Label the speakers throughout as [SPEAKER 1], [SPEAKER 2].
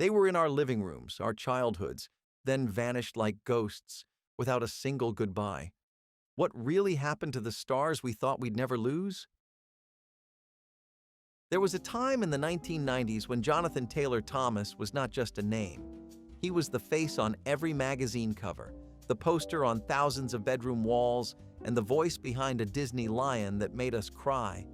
[SPEAKER 1] They were in our living rooms, our childhoods, then vanished like ghosts, without a single goodbye. What really happened to the stars we thought we'd never lose? There was a time in the 1990s when Jonathan Taylor Thomas was not just a name. He was the face on every magazine cover, the poster on thousands of bedroom walls, and the voice behind a Disney lion that made us cry.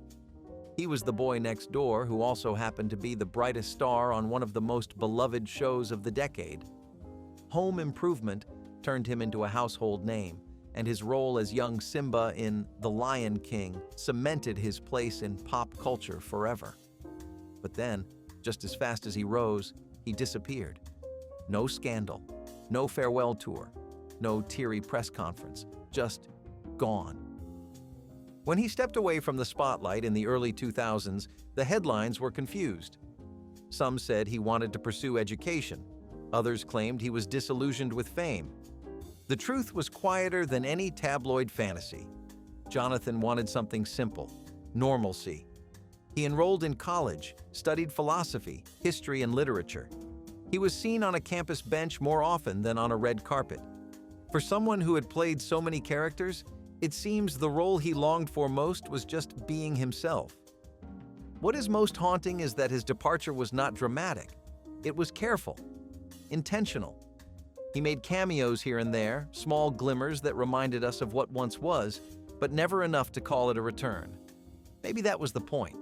[SPEAKER 1] He was the boy next door who also happened to be the brightest star on one of the most beloved shows of the decade. Home Improvement turned him into a household name, and his role as young Simba in The Lion King cemented his place in pop culture forever. But then, just as fast as he rose, he disappeared. No scandal, no farewell tour, no teary press conference, just gone. When he stepped away from the spotlight in the early 2000s, the headlines were confused. Some said he wanted to pursue education. Others claimed he was disillusioned with fame. The truth was quieter than any tabloid fantasy. Jonathan wanted something simple, normalcy. He enrolled in college, studied philosophy, history, and literature. He was seen on a campus bench more often than on a red carpet. For someone who had played so many characters, it seems the role he longed for most was just being himself. What is most haunting is that his departure was not dramatic. It was careful, intentional. He made cameos here and there, small glimmers that reminded us of what once was, but never enough to call it a return. Maybe that was the point.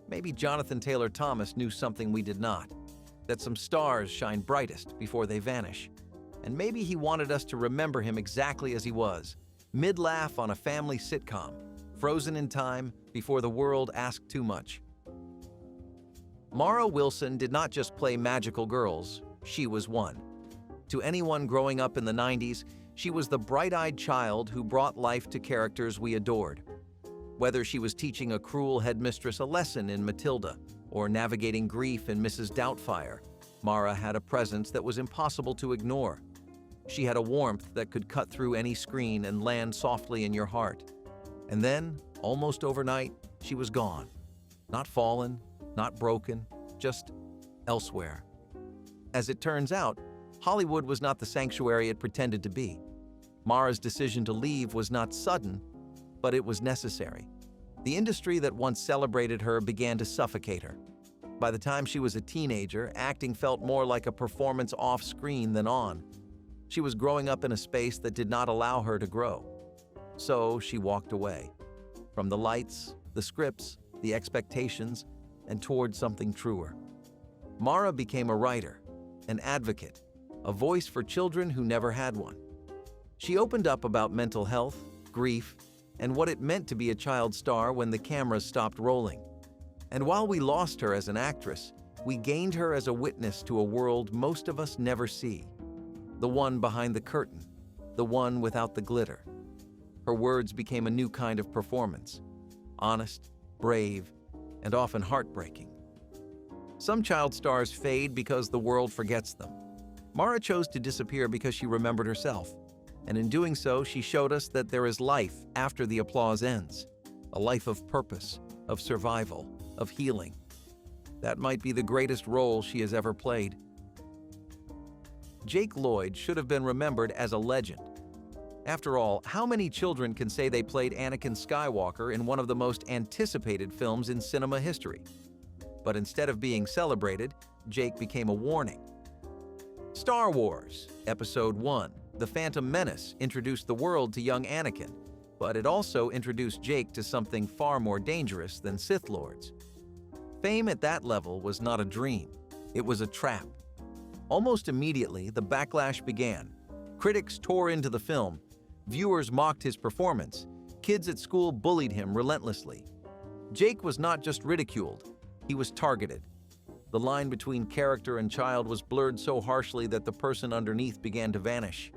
[SPEAKER 1] Maybe Jonathan Taylor Thomas knew something we did not, that some stars shine brightest before they vanish. And maybe he wanted us to remember him exactly as he was, mid-laugh on a family sitcom, frozen in time before the world asked too much. Mara Wilson did not just play magical girls, she was one. To anyone growing up in the 90s, she was the bright-eyed child who brought life to characters we adored. Whether she was teaching a cruel headmistress a lesson in Matilda or navigating grief in Mrs. Doubtfire, Mara had a presence that was impossible to ignore. She had a warmth that could cut through any screen and land softly in your heart. And then, almost overnight, she was gone. Not fallen, not broken, just elsewhere. As it turns out, Hollywood was not the sanctuary it pretended to be. Mara's decision to leave was not sudden, but it was necessary. The industry that once celebrated her began to suffocate her. By the time she was a teenager, acting felt more like a performance off-screen than on. She was growing up in a space that did not allow her to grow. So she walked away. From the lights, the scripts, the expectations, and toward something truer. Mara became a writer, an advocate, a voice for children who never had one. She opened up about mental health, grief, and what it meant to be a child star when the cameras stopped rolling. And while we lost her as an actress, we gained her as a witness to a world most of us never see. The one behind the curtain, the one without the glitter. Her words became a new kind of performance, honest, brave, and often heartbreaking. Some child stars fade because the world forgets them. Mara chose to disappear because she remembered herself, and in doing so, she showed us that there is life after the applause ends, a life of purpose, of survival, of healing. That might be the greatest role she has ever played. Jake Lloyd should have been remembered as a legend. After all, how many children can say they played Anakin Skywalker in one of the most anticipated films in cinema history? But instead of being celebrated, Jake became a warning. Star Wars, Episode 1, The Phantom Menace introduced the world to young Anakin, but it also introduced Jake to something far more dangerous than Sith Lords. Fame at that level was not a dream, it was a trap. Almost immediately, the backlash began. Critics tore into the film, viewers mocked his performance, kids at school bullied him relentlessly. Jake was not just ridiculed, he was targeted. The line between character and child was blurred so harshly that the person underneath began to vanish.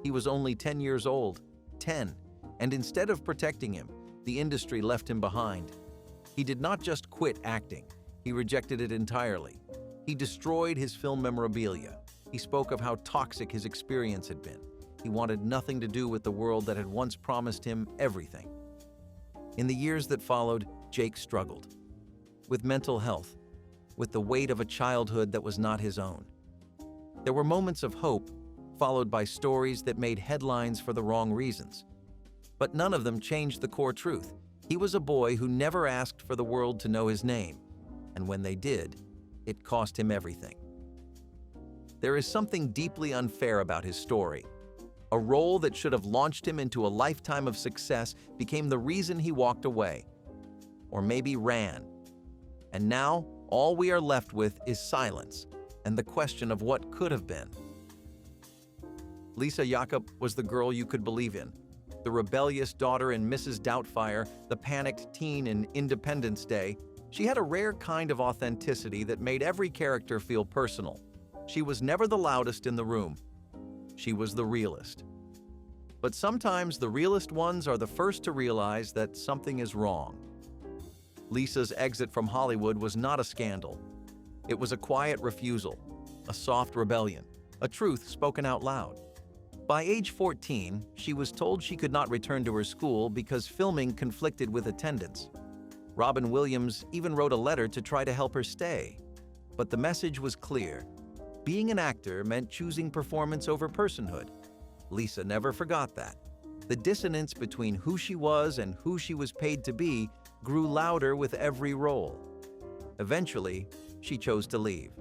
[SPEAKER 1] He was only 10 years old, 10, and instead of protecting him, the industry left him behind. He did not just quit acting, he rejected it entirely. He destroyed his film memorabilia. He spoke of how toxic his experience had been. He wanted nothing to do with the world that had once promised him everything. In the years that followed, Jake struggled. With mental health, with the weight of a childhood that was not his own. There were moments of hope, followed by stories that made headlines for the wrong reasons. But none of them changed the core truth. He was a boy who never asked for the world to know his name, and when they did, it cost him everything. There is something deeply unfair about his story. A role that should have launched him into a lifetime of success became the reason he walked away, or maybe ran. And now, all we are left with is silence and the question of what could have been. Lisa Jakob was the girl you could believe in, the rebellious daughter in Mrs. Doubtfire, the panicked teen in Independence Day. She had a rare kind of authenticity that made every character feel personal. She was never the loudest in the room. She was the realest. But sometimes the realest ones are the first to realize that something is wrong. Lisa's exit from Hollywood was not a scandal. It was a quiet refusal, a soft rebellion, a truth spoken out loud. By age 14, she was told she could not return to her school because filming conflicted with attendance. Robin Williams even wrote a letter to try to help her stay. But the message was clear. Being an actor meant choosing performance over personhood. Lisa never forgot that. The dissonance between who she was and who she was paid to be grew louder with every role. Eventually, she chose to leave.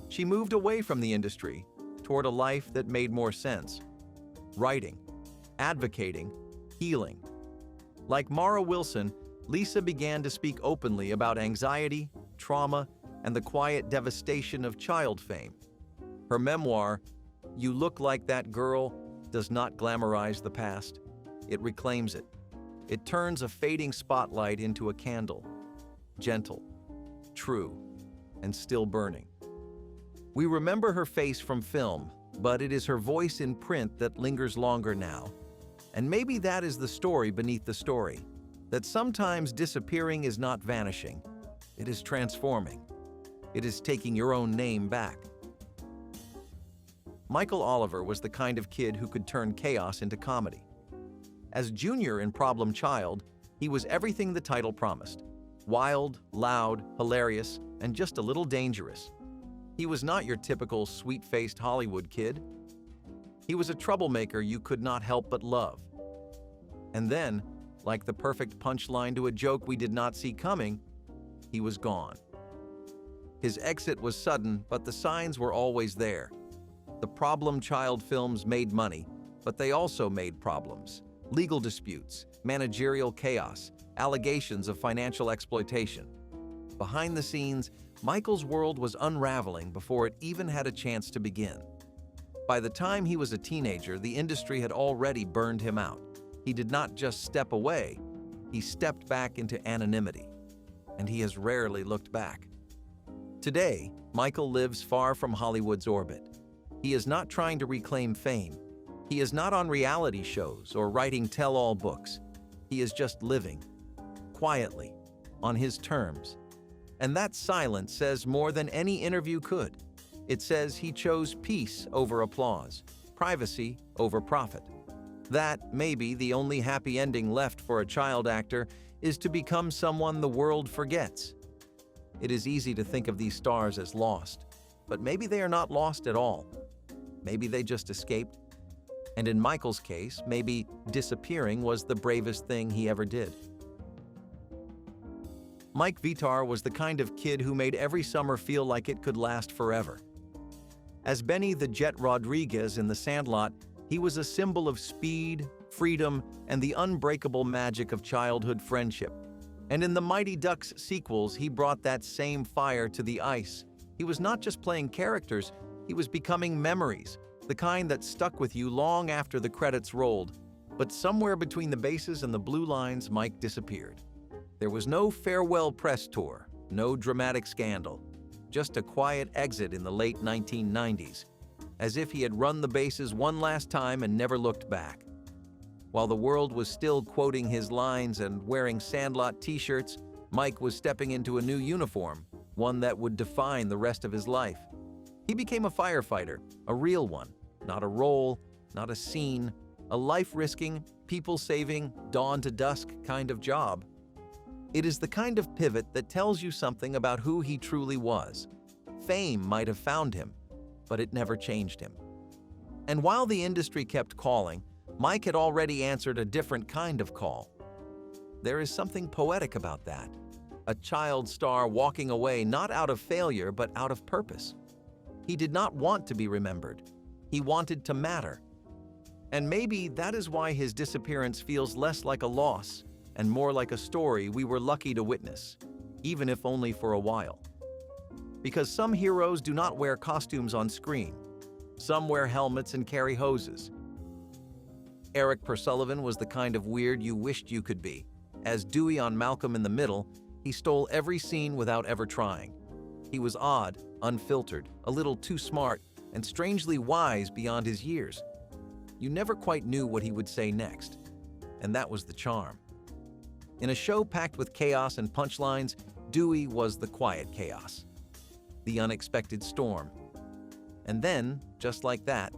[SPEAKER 1] She moved away from the industry toward a life that made more sense. Writing, advocating, healing. Like Mara Wilson, Lisa began to speak openly about anxiety, trauma, and the quiet devastation of child fame. Her memoir, You Look Like That Girl, does not glamorize the past. It reclaims it. It turns a fading spotlight into a candle, gentle, true, and still burning. We remember her face from film, but it is her voice in print that lingers longer now. And maybe that is the story beneath the story, that sometimes disappearing is not vanishing. It is transforming. It is taking your own name back. Michael Oliver was the kind of kid who could turn chaos into comedy. As Junior in Problem Child, he was everything the title promised. Wild, loud, hilarious, and just a little dangerous. He was not your typical sweet-faced Hollywood kid. He was a troublemaker you could not help but love. And then, like the perfect punchline to a joke we did not see coming, he was gone. His exit was sudden, but the signs were always there. The Problem Child films made money, but they also made problems. Legal disputes, managerial chaos, allegations of financial exploitation. Behind the scenes, Michael's world was unraveling before it even had a chance to begin. By the time he was a teenager, the industry had already burned him out. He did not just step away, he stepped back into anonymity. And he has rarely looked back. Today, Michael lives far from Hollywood's orbit. He is not trying to reclaim fame. He is not on reality shows or writing tell-all books. He is just living, quietly, on his terms. And that silence says more than any interview could. It says he chose peace over applause, privacy over profit. That, maybe the only happy ending left for a child actor, is to become someone the world forgets. It is easy to think of these stars as lost, but maybe they are not lost at all. Maybe they just escaped. And in Michael's case, maybe disappearing was the bravest thing he ever did. Mike Vitar was the kind of kid who made every summer feel like it could last forever. As Benny the Jet Rodriguez in The Sandlot, he was a symbol of speed, freedom, and the unbreakable magic of childhood friendship. And in the Mighty Ducks sequels, he brought that same fire to the ice. He was not just playing characters, he was becoming memories, the kind that stuck with you long after the credits rolled. But somewhere between the bases and the blue lines, Mike disappeared. There was no farewell press tour, no dramatic scandal, just a quiet exit in the late 1990s, as if he had run the bases one last time and never looked back. While the world was still quoting his lines and wearing Sandlot t-shirts, Mike was stepping into a new uniform, one that would define the rest of his life. He became a firefighter, a real one, not a role, not a scene, a life-risking, people-saving, dawn to dusk kind of job. It is the kind of pivot that tells you something about who he truly was. Fame might have found him, but it never changed him. And while the industry kept calling, Mike had already answered a different kind of call. There is something poetic about that. A child star walking away not out of failure but out of purpose. He did not want to be remembered. He wanted to matter. And maybe that is why his disappearance feels less like a loss and more like a story we were lucky to witness, even if only for a while. Because some heroes do not wear costumes on screen. Some wear helmets and carry hoses. Eric Persullivan was the kind of weird you wished you could be. As Dewey on Malcolm in the Middle, he stole every scene without ever trying. He was odd, unfiltered, a little too smart, and strangely wise beyond his years. You never quite knew what he would say next, and that was the charm. In a show packed with chaos and punchlines, Dewey was the quiet chaos, the unexpected storm. And then, just like that,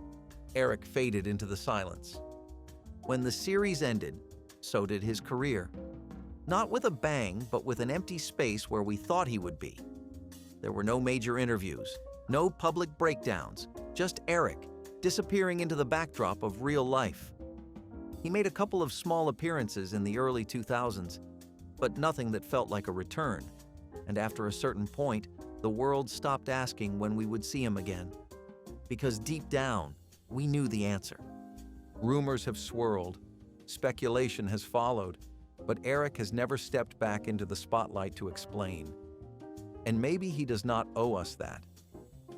[SPEAKER 1] Eric faded into the silence. When the series ended, so did his career. Not with a bang, but with an empty space where we thought he would be. There were no major interviews, no public breakdowns, just Eric, disappearing into the backdrop of real life. He made a couple of small appearances in the early 2000s, but nothing that felt like a return. And after a certain point, the world stopped asking when we would see him again. Because deep down, we knew the answer. Rumors have swirled, speculation has followed, but Eric has never stepped back into the spotlight to explain. And maybe he does not owe us that.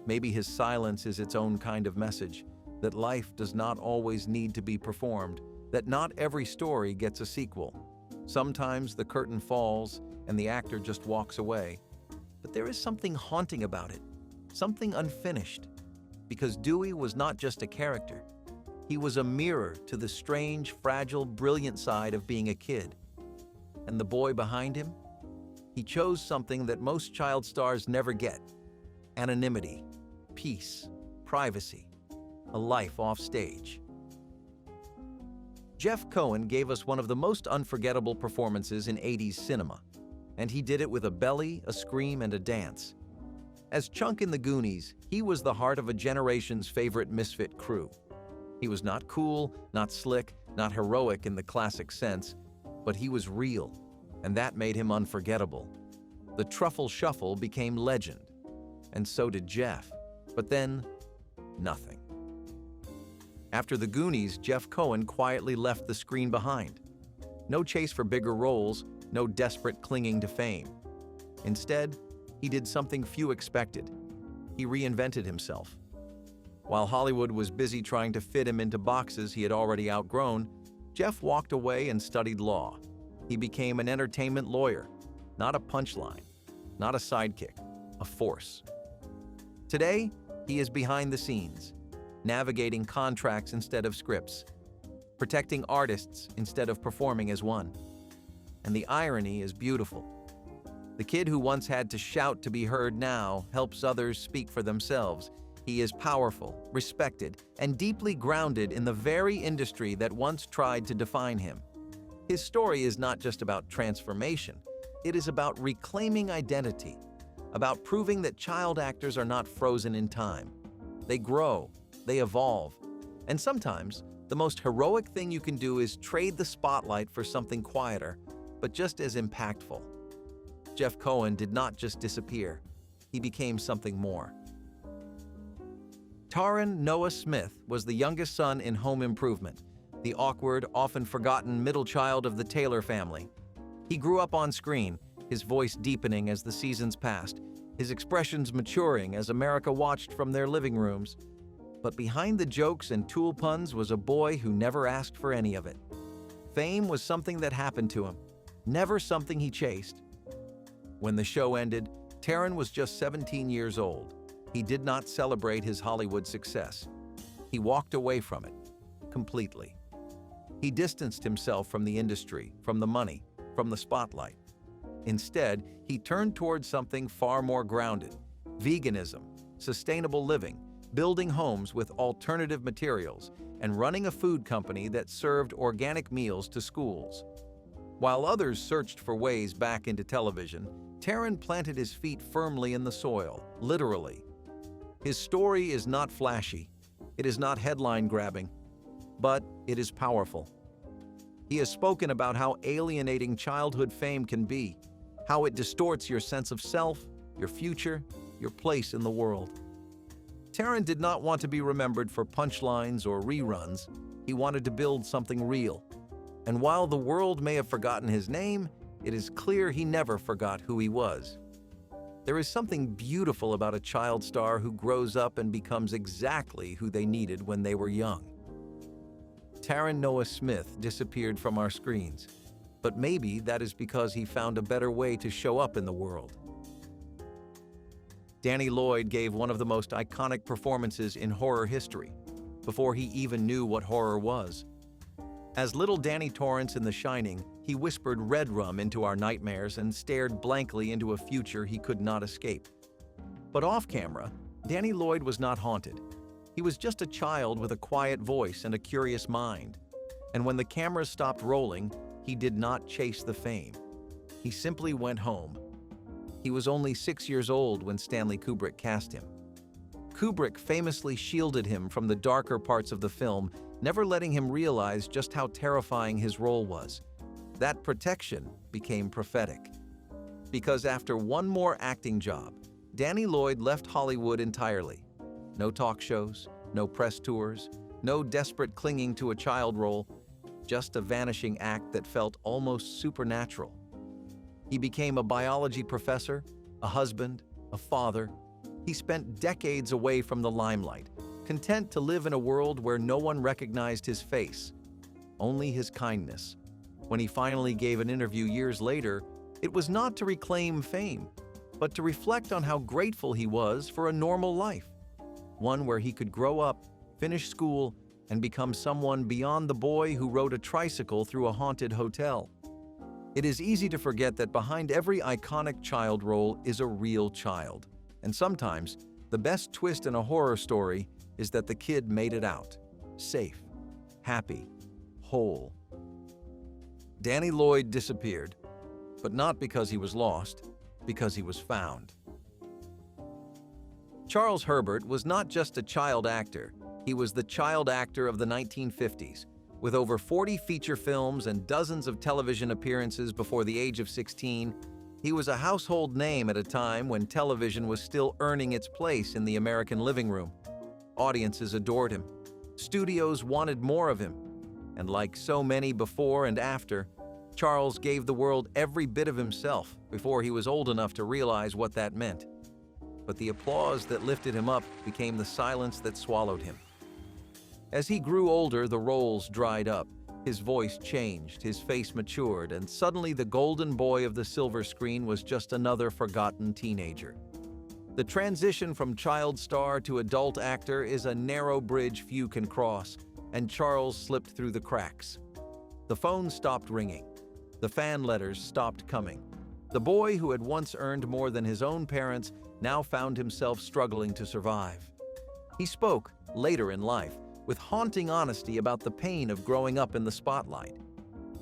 [SPEAKER 1] Maybe his silence is its own kind of message, that life does not always need to be performed, that not every story gets a sequel. Sometimes the curtain falls and the actor just walks away. But there is something haunting about it, something unfinished. Because Dewey was not just a character. He was a mirror to the strange, fragile, brilliant side of being a kid. And the boy behind him? He chose something that most child stars never get. Anonymity, peace, privacy, a life off stage. Jeff Cohen gave us one of the most unforgettable performances in 80s cinema, and he did it with a belly, a scream, and a dance. As Chunk in the Goonies, he was the heart of a generation's favorite misfit crew. He was not cool, not slick, not heroic in the classic sense, but he was real, and that made him unforgettable. The Truffle Shuffle became legend, and so did Jeff. But then, nothing. After the Goonies, Jeff Cohen quietly left the screen behind. No chase for bigger roles, no desperate clinging to fame. Instead, he did something few expected. He reinvented himself. While Hollywood was busy trying to fit him into boxes he had already outgrown, Jeff walked away and studied law. He became an entertainment lawyer, not a punchline, not a sidekick, a force. Today, he is behind the scenes, navigating contracts instead of scripts, protecting artists instead of performing as one. And the irony is beautiful. The kid who once had to shout to be heard now helps others speak for themselves. He is powerful, respected, and deeply grounded in the very industry that once tried to define him. His story is not just about transformation. It is about reclaiming identity, about proving that child actors are not frozen in time. They grow, they evolve, and sometimes the most heroic thing you can do is trade the spotlight for something quieter, but just as impactful. Jeff Cohen did not just disappear. He became something more. Taran Noah Smith was the youngest son in Home Improvement, the awkward, often forgotten middle child of the Taylor family. He grew up on screen, his voice deepening as the seasons passed, his expressions maturing as America watched from their living rooms. But behind the jokes and tool puns was a boy who never asked for any of it. Fame was something that happened to him, never something he chased. When the show ended, Taran was just 17 years old. He did not celebrate his Hollywood success. He walked away from it, completely. He distanced himself from the industry, from the money, from the spotlight. Instead, he turned towards something far more grounded: veganism, sustainable living, building homes with alternative materials, and running a food company that served organic meals to schools. While others searched for ways back into television, Taran planted his feet firmly in the soil, literally. His story is not flashy, it is not headline-grabbing, but it is powerful. He has spoken about how alienating childhood fame can be, how it distorts your sense of self, your future, your place in the world. Taran did not want to be remembered for punchlines or reruns. He wanted to build something real. And while the world may have forgotten his name, it is clear he never forgot who he was. There is something beautiful about a child star who grows up and becomes exactly who they needed when they were young. Taran Noah Smith disappeared from our screens, but maybe that is because he found a better way to show up in the world. Danny Lloyd gave one of the most iconic performances in horror history, before he even knew what horror was. As little Danny Torrance in The Shining, he whispered red rum into our nightmares and stared blankly into a future he could not escape. But off-camera, Danny Lloyd was not haunted. He was just a child with a quiet voice and a curious mind. And when the cameras stopped rolling, he did not chase the fame. He simply went home. He was only 6 years old when Stanley Kubrick cast him. Kubrick famously shielded him from the darker parts of the film, never letting him realize just how terrifying his role was. That protection became prophetic. Because after one more acting job, Danny Lloyd left Hollywood entirely. No talk shows, no press tours, no desperate clinging to a child role, just a vanishing act that felt almost supernatural. He became a biology professor, a husband, a father. He spent decades away from the limelight, content to live in a world where no one recognized his face, only his kindness. When he finally gave an interview years later, it was not to reclaim fame, but to reflect on how grateful he was for a normal life, one where he could grow up, finish school, and become someone beyond the boy who rode a tricycle through a haunted hotel. It is easy to forget that behind every iconic child role is a real child. And sometimes, the best twist in a horror story is that the kid made it out, safe, happy, whole. Danny Lloyd disappeared, but not because he was lost, because he was found. Charles Herbert was not just a child actor, he was the child actor of the 1950s. With over 40 feature films and dozens of television appearances before the age of 16, he was a household name at a time when television was still earning its place in the American living room. Audiences adored him. Studios wanted more of him. And like so many before and after, Charles gave the world every bit of himself before he was old enough to realize what that meant. But the applause that lifted him up became the silence that swallowed him. As he grew older, the roles dried up. His voice changed, his face matured, and suddenly the golden boy of the silver screen was just another forgotten teenager. The transition from child star to adult actor is a narrow bridge few can cross, and Charles slipped through the cracks. The phone stopped ringing. The fan letters stopped coming. The boy who had once earned more than his own parents now found himself struggling to survive. He spoke, later in life, with haunting honesty about the pain of growing up in the spotlight,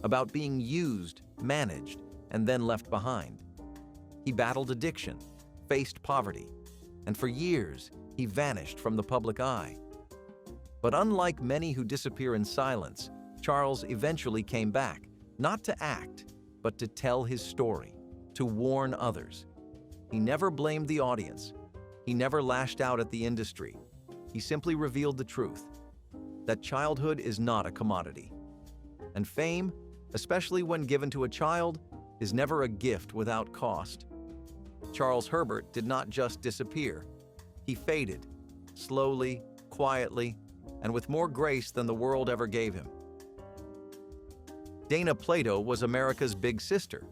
[SPEAKER 1] about being used, managed, and then left behind. He battled addiction, faced poverty, and for years, he vanished from the public eye. But unlike many who disappear in silence, Charles eventually came back, not to act, but to tell his story, to warn others. He never blamed the audience. He never lashed out at the industry. He simply revealed the truth, that childhood is not a commodity. And fame, especially when given to a child, is never a gift without cost. Charles Herbert did not just disappear. He faded, slowly, quietly, and with more grace than the world ever gave him. Dana Plato was America's big sister.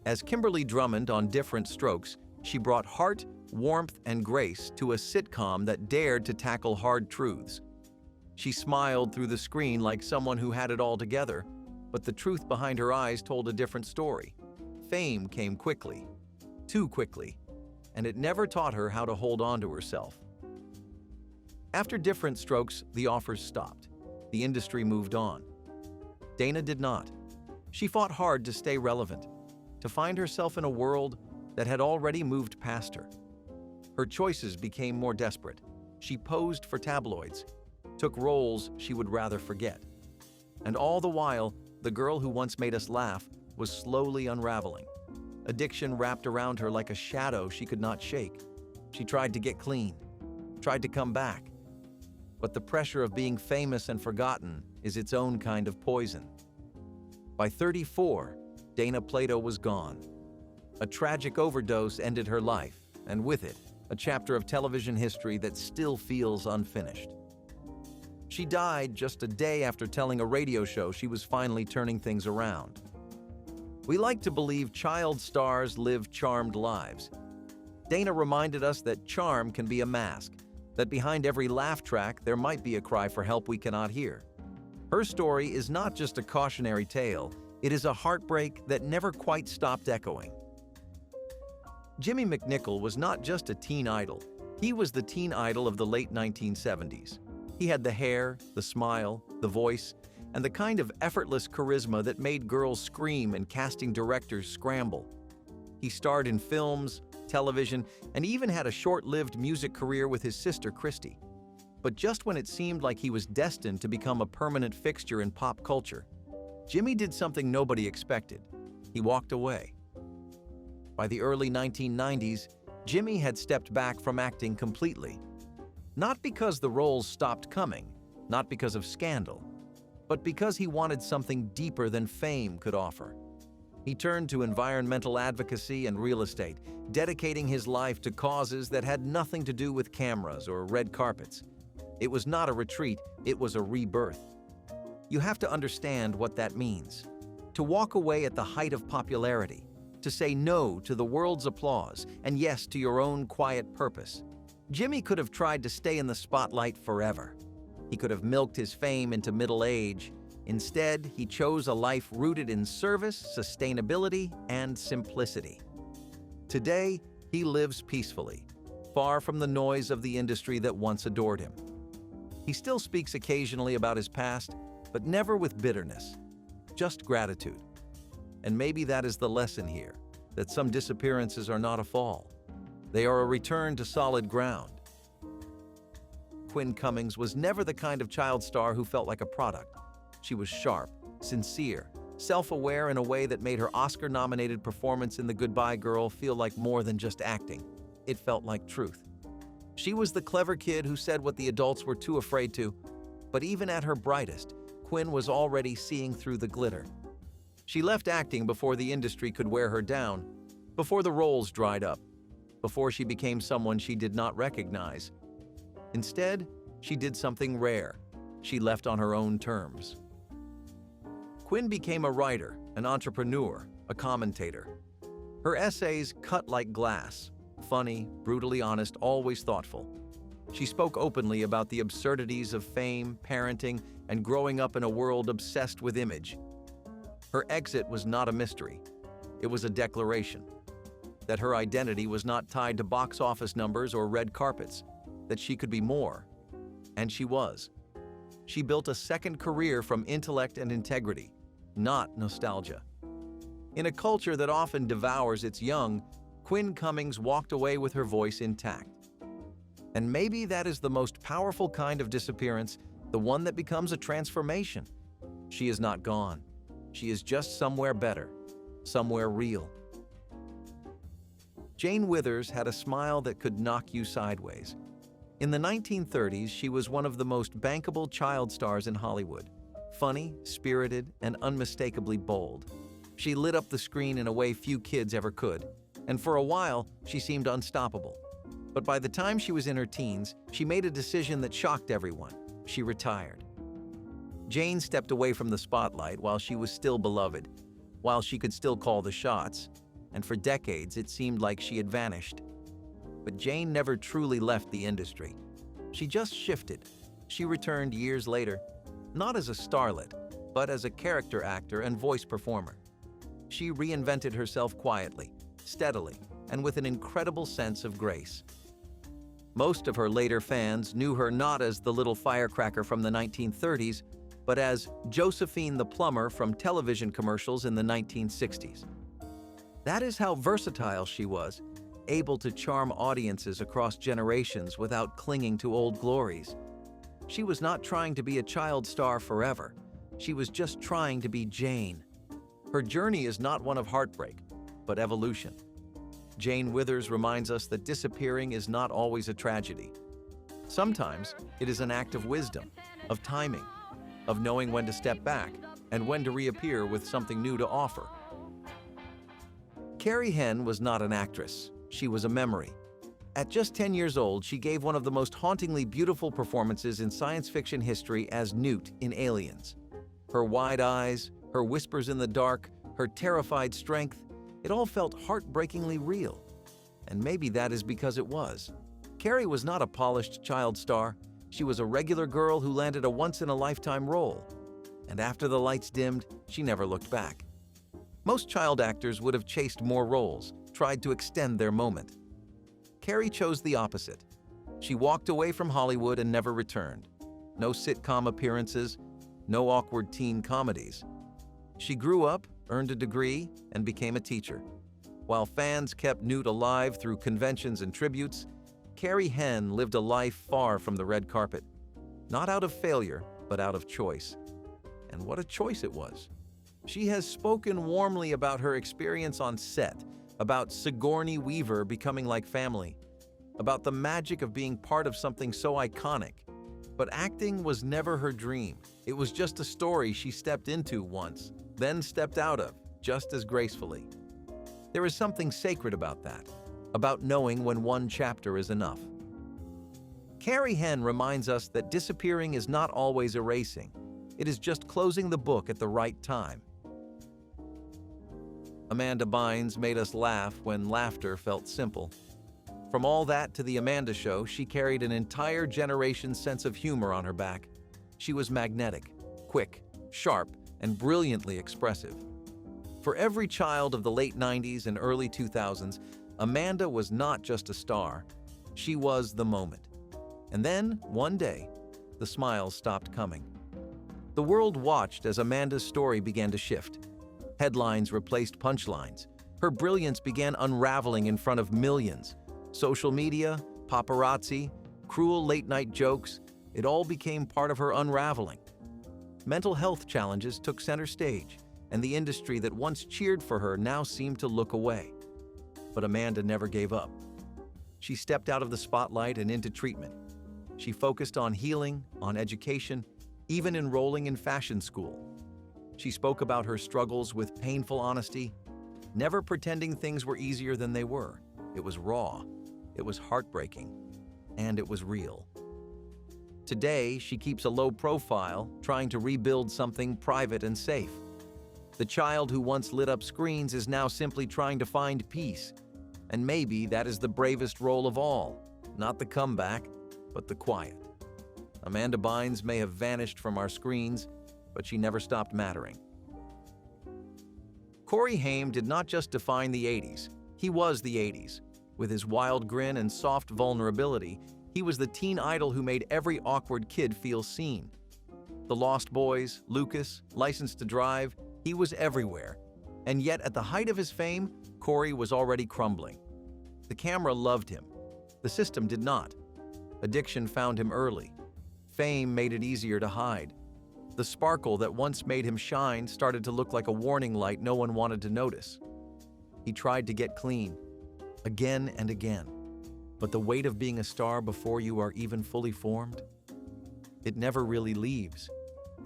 [SPEAKER 1] As Kimberly Drummond on Different Strokes, she brought heart, warmth, and grace to a sitcom that dared to tackle hard truths. She smiled through the screen like someone who had it all together, but the truth behind her eyes told a different story. Fame came quickly, too quickly, and it never taught her how to hold on to herself. After Different Strokes, the offers stopped. The industry moved on. Dana did not. She fought hard to stay relevant, to find herself in a world that had already moved past her. Her choices became more desperate. She posed for tabloids, took roles she would rather forget. And all the while, the girl who once made us laugh was slowly unraveling. Addiction wrapped around her like a shadow she could not shake. She tried to get clean, tried to come back. But the pressure of being famous and forgotten is its own kind of poison. By 34, Dana Plato was gone. A tragic overdose ended her life, and with it, a chapter of television history that still feels unfinished. She died just a day after telling a radio show she was finally turning things around. We like to believe child stars live charmed lives. Dana reminded us that charm can be a mask, that behind every laugh track there might be a cry for help we cannot hear. Her story is not just a cautionary tale, it is a heartbreak that never quite stopped echoing. Jimmy McNichol was not just a teen idol, he was the teen idol of the late 1970s. He had the hair, the smile, the voice, and the kind of effortless charisma that made girls scream and casting directors scramble. He starred in films, television, and even had a short-lived music career with his sister Christy. But just when it seemed like he was destined to become a permanent fixture in pop culture, Jimmy did something nobody expected. He walked away. By the early 1990s, Jimmy had stepped back from acting completely. Not because the roles stopped coming, not because of scandal, but because he wanted something deeper than fame could offer. He turned to environmental advocacy and real estate, dedicating his life to causes that had nothing to do with cameras or red carpets. It was not a retreat, it was a rebirth. You have to understand what that means. To walk away at the height of popularity, to say no to the world's applause and yes to your own quiet purpose. Jimmy could have tried to stay in the spotlight forever. He could have milked his fame into middle age. Instead, he chose a life rooted in service, sustainability, and simplicity. Today, he lives peacefully, far from the noise of the industry that once adored him. He still speaks occasionally about his past, but never with bitterness, just gratitude. And maybe that is the lesson here, that some disappearances are not a fall. They are a return to solid ground. Quinn Cummings was never the kind of child star who felt like a product. She was sharp, sincere, self-aware in a way that made her Oscar-nominated performance in The Goodbye Girl feel like more than just acting. It felt like truth. She was the clever kid who said what the adults were too afraid to, but even at her brightest, Quinn was already seeing through the glitter. She left acting before the industry could wear her down, before the roles dried up, before she became someone she did not recognize. Instead, she did something rare. She left on her own terms. Quinn became a writer, an entrepreneur, a commentator. Her essays cut like glass, funny, brutally honest, always thoughtful. She spoke openly about the absurdities of fame, parenting, and growing up in a world obsessed with image. Her exit was not a mystery. It was a declaration that her identity was not tied to box office numbers or red carpets, that she could be more. And she was. She built a second career from intellect and integrity, not nostalgia. In a culture that often devours its young, Quinn Cummings walked away with her voice intact. And maybe that is the most powerful kind of disappearance, the one that becomes a transformation. She is not gone. She is just somewhere better, somewhere real. Jane Withers had a smile that could knock you sideways. In the 1930s, she was one of the most bankable child stars in Hollywood. Funny, spirited, and unmistakably bold. She lit up the screen in a way few kids ever could, and for a while, she seemed unstoppable. But by the time she was in her teens, she made a decision that shocked everyone. She retired. Jane stepped away from the spotlight while she was still beloved, while she could still call the shots, and for decades it seemed like she had vanished. But Jane never truly left the industry. She just shifted. She returned years later, not as a starlet, but as a character actor and voice performer. She reinvented herself quietly, steadily, and with an incredible sense of grace. Most of her later fans knew her not as the little firecracker from the 1930s, but as Josephine the plumber from television commercials in the 1960s. That is how versatile she was, able to charm audiences across generations without clinging to old glories. She was not trying to be a child star forever. She was just trying to be Jane. Her journey is not one of heartbreak, but evolution. Jane Withers reminds us that disappearing is not always a tragedy. Sometimes it is an act of wisdom, of timing, of knowing when to step back and when to reappear with something new to offer. Carrie Hen was not an actress. She was a memory. At just 10 years old, she gave one of the most hauntingly beautiful performances in science fiction history as Newt in Aliens. Her wide eyes, her whispers in the dark, her terrified strength, it all felt heartbreakingly real. And maybe that is because it was. Carrie was not a polished child star. She was a regular girl who landed a once-in-a-lifetime role. And after the lights dimmed, she never looked back. Most child actors would have chased more roles, tried to extend their moment. Carrie chose the opposite. She walked away from Hollywood and never returned. No sitcom appearances, no awkward teen comedies. She grew up, earned a degree, and became a teacher. While fans kept Newt alive through conventions and tributes, Carrie Hen lived a life far from the red carpet. Not out of failure, but out of choice. And what a choice it was. She has spoken warmly about her experience on set, about Sigourney Weaver becoming like family, about the magic of being part of something so iconic. But acting was never her dream. It was just a story she stepped into once, then stepped out of, just as gracefully. There is something sacred about that, about knowing when one chapter is enough. Carrie Hen reminds us that disappearing is not always erasing. It is just closing the book at the right time. Amanda Bynes made us laugh when laughter felt simple. From All That to The Amanda Show, she carried an entire generation's sense of humor on her back. She was magnetic, quick, sharp, and brilliantly expressive. For every child of the late 90s and early 2000s, Amanda was not just a star. She was the moment. And then, one day, the smiles stopped coming. The world watched as Amanda's story began to shift. Headlines replaced punchlines. Her brilliance began unraveling in front of millions. Social media, paparazzi, cruel late-night jokes, it all became part of her unraveling. Mental health challenges took center stage, and the industry that once cheered for her now seemed to look away. But Amanda never gave up. She stepped out of the spotlight and into treatment. She focused on healing, on education, even enrolling in fashion school. She spoke about her struggles with painful honesty, never pretending things were easier than they were. It was raw, it was heartbreaking, and it was real. Today, she keeps a low profile, trying to rebuild something private and safe. The child who once lit up screens is now simply trying to find peace. And maybe that is the bravest role of all, not the comeback, but the quiet. Amanda Bynes may have vanished from our screens, but she never stopped mattering. Cory Hay did not just define the 80s, he was the 80s. With his wild grin and soft vulnerability, he was the teen idol who made every awkward kid feel seen. The Lost Boys, Lucas, License to Drive, he was everywhere. And yet at the height of his fame, Cory was already crumbling. The camera loved him. The system did not. Addiction found him early. Fame made it easier to hide. The sparkle that once made him shine started to look like a warning light no one wanted to notice. He tried to get clean, again and again. But the weight of being a star before you are even fully formed, it never really leaves.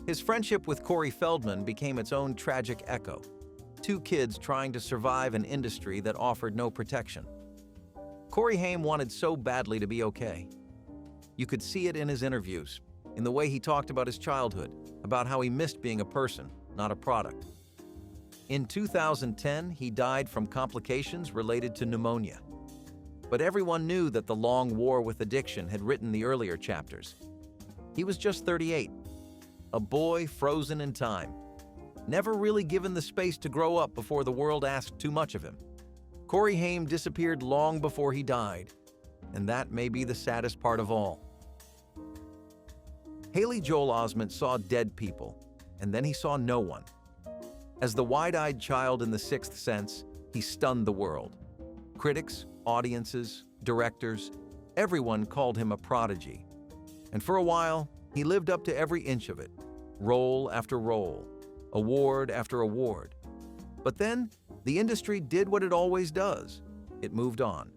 [SPEAKER 1] His friendship with Corey Feldman became its own tragic echo. Two kids trying to survive an industry that offered no protection. Cory Hay wanted so badly to be okay. You could see it in his interviews, in the way he talked about his childhood, about how he missed being a person, not a product. In 2010, he died from complications related to pneumonia. But everyone knew that the long war with addiction had written the earlier chapters. He was just 38, a boy frozen in time, never really given the space to grow up before the world asked too much of him. Cory Hay disappeared long before he died, and that may be the saddest part of all. Haley Joel Osment saw dead people, and then he saw no one. As the wide-eyed child in The Sixth Sense, he stunned the world. Critics, Audiences, directors, everyone called him a prodigy. And for a while, he lived up to every inch of it, role after role, award after award. But then, the industry did what it always does. It moved on.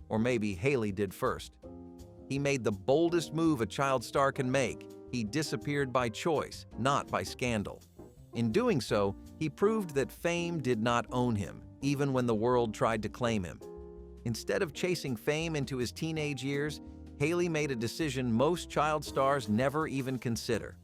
[SPEAKER 1] Or maybe Haley did first. He made the boldest move a child star can make. He disappeared by choice, not by scandal. In doing so, he proved that fame did not own him, even when the world tried to claim him. Instead of chasing fame into his teenage years, Haley made a decision most child stars never even consider.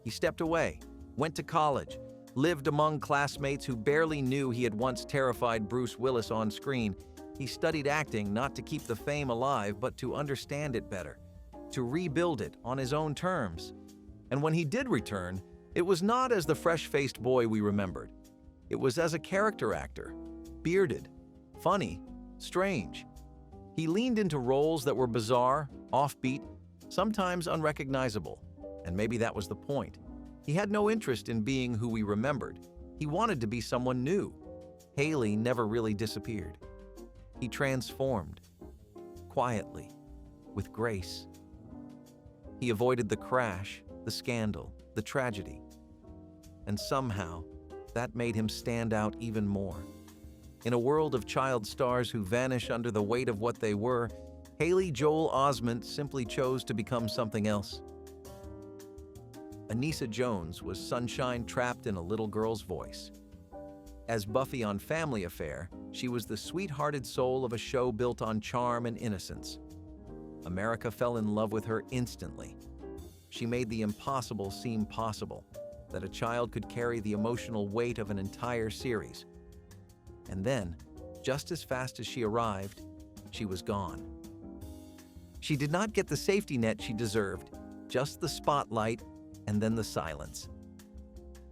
[SPEAKER 1] He stepped away, went to college, lived among classmates who barely knew he had once terrified Bruce Willis on screen. He studied acting not to keep the fame alive, but to understand it better, to rebuild it on his own terms. And when he did return, it was not as the fresh-faced boy we remembered. It was as a character actor, bearded, funny, strange. He leaned into roles that were bizarre, offbeat, sometimes unrecognizable, and maybe that was the point. He had no interest in being who we remembered. He wanted to be someone new. Haley never really disappeared. He transformed, quietly, with grace. He avoided the crash, the scandal, the tragedy. And somehow, that made him stand out even more. In a world of child stars who vanish under the weight of what they were, Haley Joel Osment simply chose to become something else. Anissa Jones was sunshine trapped in a little girl's voice. As Buffy on Family Affair, she was the sweet-hearted soul of a show built on charm and innocence. America fell in love with her instantly. She made the impossible seem possible, that a child could carry the emotional weight of an entire series. And then, just as fast as she arrived, she was gone. She did not get the safety net she deserved, just the spotlight and then the silence.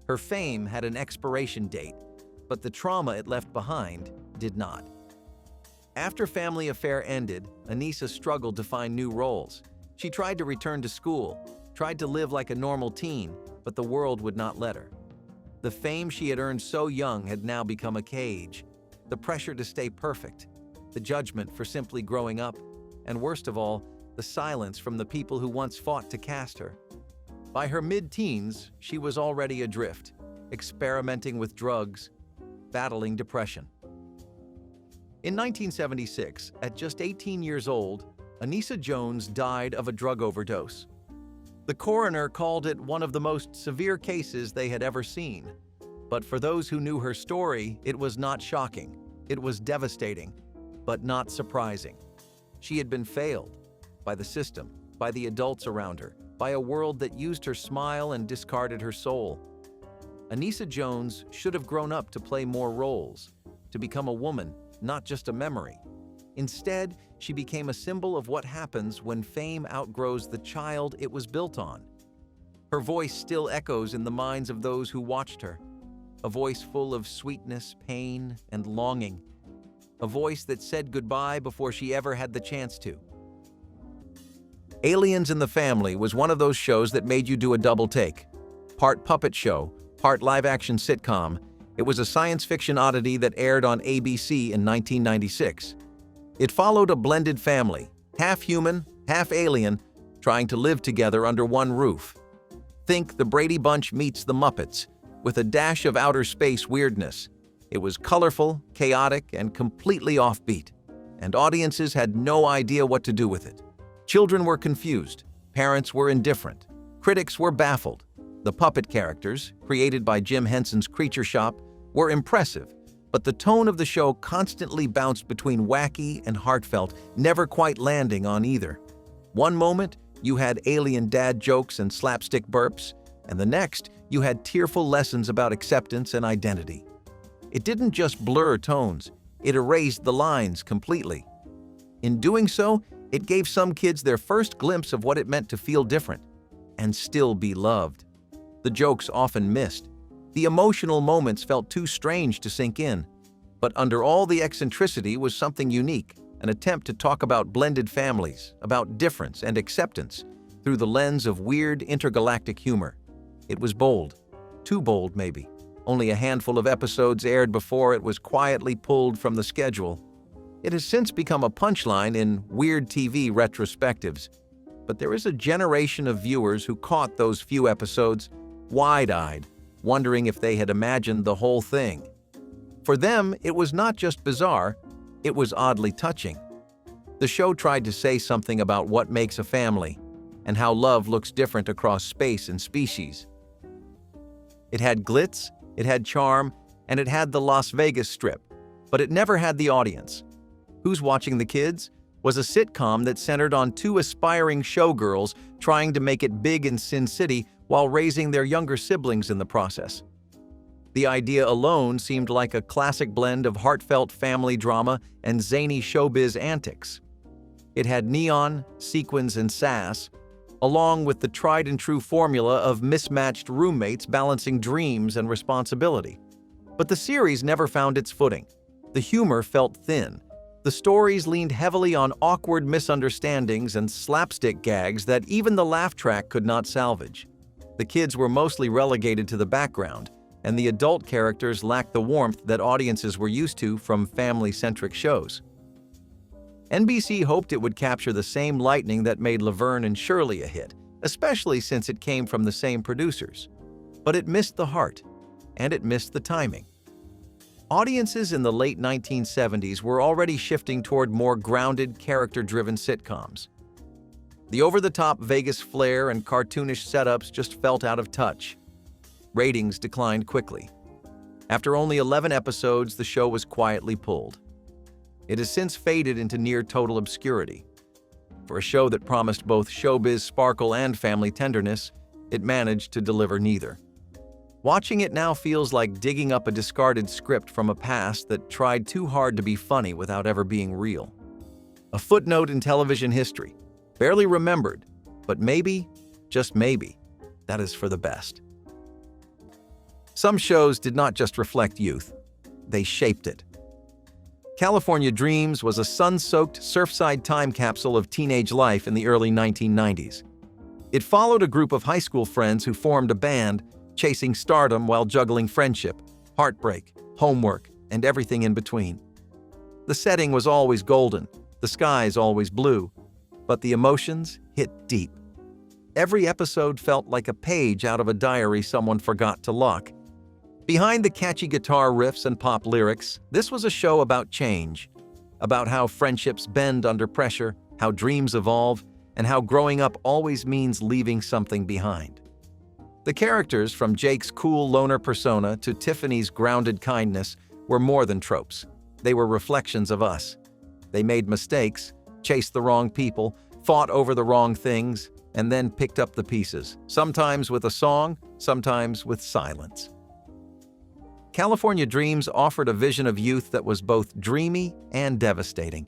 [SPEAKER 1] Her fame had an expiration date, but the trauma it left behind did not. After Family Affair ended, Anissa struggled to find new roles. She tried to return to school, tried to live like a normal teen, but the world would not let her. The fame she had earned so young had now become a cage. The pressure to stay perfect, the judgment for simply growing up, and worst of all, the silence from the people who once fought to cast her. By her mid-teens, she was already adrift, experimenting with drugs, battling depression. In 1976, at just 18 years old, Anissa Jones died of a drug overdose. The coroner called it one of the most severe cases they had ever seen. But for those who knew her story, it was not shocking. It was devastating, but not surprising. She had been failed by the system, by the adults around her, by a world that used her smile and discarded her soul. Anissa Jones should have grown up to play more roles, to become a woman, not just a memory. Instead, she became a symbol of what happens when fame outgrows the child it was built on. Her voice still echoes in the minds of those who watched her, a voice full of sweetness, pain, and longing, a voice that said goodbye before she ever had the chance to. Aliens in the Family was one of those shows that made you do a double take. Part puppet show, part live-action sitcom, it was a science fiction oddity that aired on ABC in 1996. It followed a blended family, half human, half alien, trying to live together under one roof. Think The Brady Bunch meets The Muppets, with a dash of outer space weirdness. It was colorful, chaotic, and completely offbeat, and audiences had no idea what to do with it. Children were confused, parents were indifferent, critics were baffled. The puppet characters, created by Jim Henson's Creature Shop, were impressive, but the tone of the show constantly bounced between wacky and heartfelt, never quite landing on either. One moment, you had alien dad jokes and slapstick burps, and the next, you had tearful lessons about acceptance and identity. It didn't just blur tones, it erased the lines completely. In doing so, it gave some kids their first glimpse of what it meant to feel different and still be loved. The jokes often missed. The emotional moments felt too strange to sink in. But under all the eccentricity was something unique, an attempt to talk about blended families, about difference and acceptance, through the lens of weird intergalactic humor. It was bold. Too bold, maybe. Only a handful of episodes aired before it was quietly pulled from the schedule. It has since become a punchline in weird TV retrospectives. But there is a generation of viewers who caught those few episodes wide-eyed, wondering if they had imagined the whole thing. For them, it was not just bizarre, it was oddly touching. The show tried to say something about what makes a family and how love looks different across space and species. It had glitz, it had charm, and it had the Las Vegas Strip, but it never had the audience. Who's Watching the Kids was a sitcom that centered on two aspiring showgirls trying to make it big in Sin City while raising their younger siblings in the process. The idea alone seemed like a classic blend of heartfelt family drama and zany showbiz antics. It had neon, sequins, and sass, along with the tried-and-true formula of mismatched roommates balancing dreams and responsibility. But the series never found its footing. The humor felt thin. The stories leaned heavily on awkward misunderstandings and slapstick gags that even the laugh track could not salvage. The kids were mostly relegated to the background, and the adult characters lacked the warmth that audiences were used to from family-centric shows. NBC hoped it would capture the same lightning that made Laverne and Shirley a hit, especially since it came from the same producers. But it missed the heart, and it missed the timing. Audiences in the late 1970s were already shifting toward more grounded, character-driven sitcoms. The over-the-top Vegas flair and cartoonish setups just felt out of touch. Ratings declined quickly. After only 11 episodes, the show was quietly pulled. It has since faded into near-total obscurity. For a show that promised both showbiz sparkle and family tenderness, it managed to deliver neither. Watching it now feels like digging up a discarded script from a past that tried too hard to be funny without ever being real. A footnote in television history, barely remembered, but maybe, just maybe, that is for the best. Some shows did not just reflect youth, they shaped it. California Dreams was a sun-soaked, surfside time capsule of teenage life in the early 1990s. It followed a group of high school friends who formed a band, chasing stardom while juggling friendship, heartbreak, homework, and everything in between. The setting was always golden, the skies always blue, but the emotions hit deep. Every episode felt like a page out of a diary someone forgot to lock. Behind the catchy guitar riffs and pop lyrics, this was a show about change, about how friendships bend under pressure, how dreams evolve, and how growing up always means leaving something behind. The characters, from Jake's cool loner persona to Tiffany's grounded kindness, were more than tropes. They were reflections of us. They made mistakes, chased the wrong people, fought over the wrong things, and then picked up the pieces, sometimes with a song, sometimes with silence. California Dreams offered a vision of youth that was both dreamy and devastating.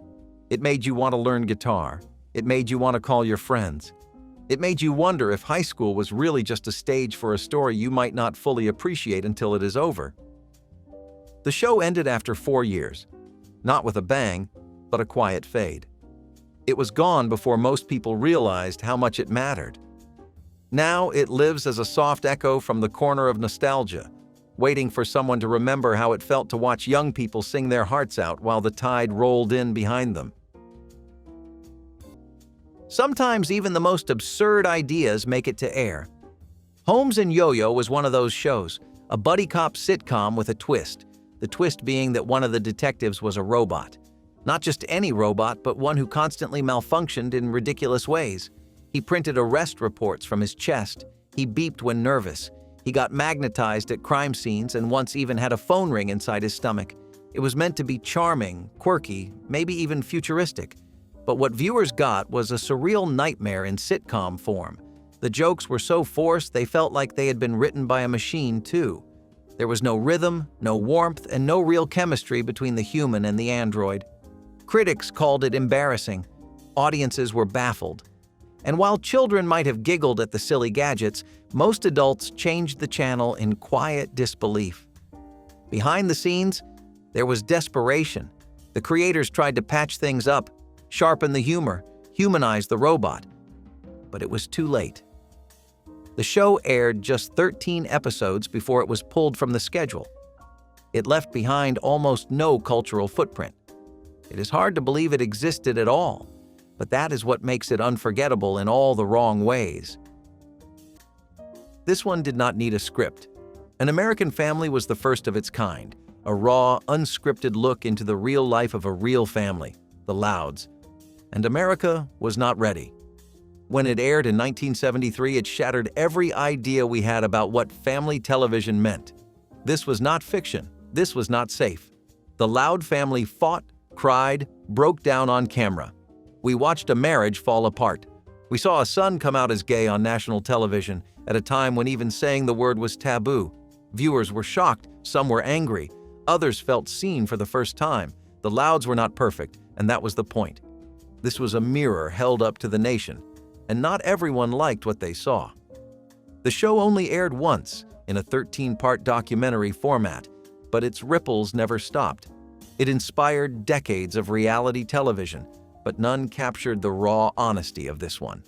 [SPEAKER 1] It made you want to learn guitar. It made you want to call your friends. It made you wonder if high school was really just a stage for a story you might not fully appreciate until it is over. The show ended after 4 years, not with a bang, but a quiet fade. It was gone before most people realized how much it mattered. Now it lives as a soft echo from the corner of nostalgia, waiting for someone to remember how it felt to watch young people sing their hearts out while the tide rolled in behind them. Sometimes even the most absurd ideas make it to air. Holmes and YoYo was one of those shows, a buddy cop sitcom with a twist, the twist being that one of the detectives was a robot. Not just any robot, but one who constantly malfunctioned in ridiculous ways. He printed arrest reports from his chest. He beeped when nervous. He got magnetized at crime scenes and once even had a phone ring inside his stomach. It was meant to be charming, quirky, maybe even futuristic. But what viewers got was a surreal nightmare in sitcom form. The jokes were so forced they felt like they had been written by a machine, too. There was no rhythm, no warmth, and no real chemistry between the human and the android. Critics called it embarrassing. Audiences were baffled. And while children might have giggled at the silly gadgets, most adults changed the channel in quiet disbelief. Behind the scenes, there was desperation. The creators tried to patch things up, sharpen the humor, humanize the robot. But it was too late. The show aired just 13 episodes before it was pulled from the schedule. It left behind almost no cultural footprint. It is hard to believe it existed at all, but that is what makes it unforgettable in all the wrong ways. This one did not need a script. An American Family was the first of its kind, a raw, unscripted look into the real life of a real family, the Louds. And America was not ready. When it aired in 1973, it shattered every idea we had about what family television meant. This was not fiction. This was not safe. The Loud family fought, cried, broke down on camera. We watched a marriage fall apart. We saw a son come out as gay on national television at a time when even saying the word was taboo. Viewers were shocked, some were angry, others felt seen for the first time. The Louds were not perfect, and that was the point. This was a mirror held up to the nation, and not everyone liked what they saw. The show only aired once, in a 13-part documentary format, but its ripples never stopped. It inspired decades of reality television, but none captured the raw honesty of this one.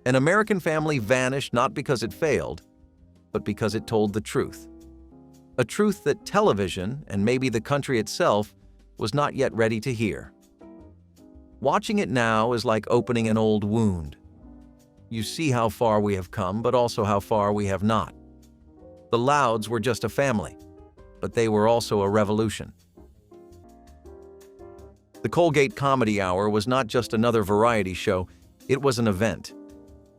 [SPEAKER 1] An American Family vanished not because it failed, but because it told the truth. A truth that television, and maybe the country itself, was not yet ready to hear. Watching it now is like opening an old wound. You see how far we have come, but also how far we have not. The Louds were just a family, but they were also a revolution. The Colgate Comedy Hour was not just another variety show, it was an event.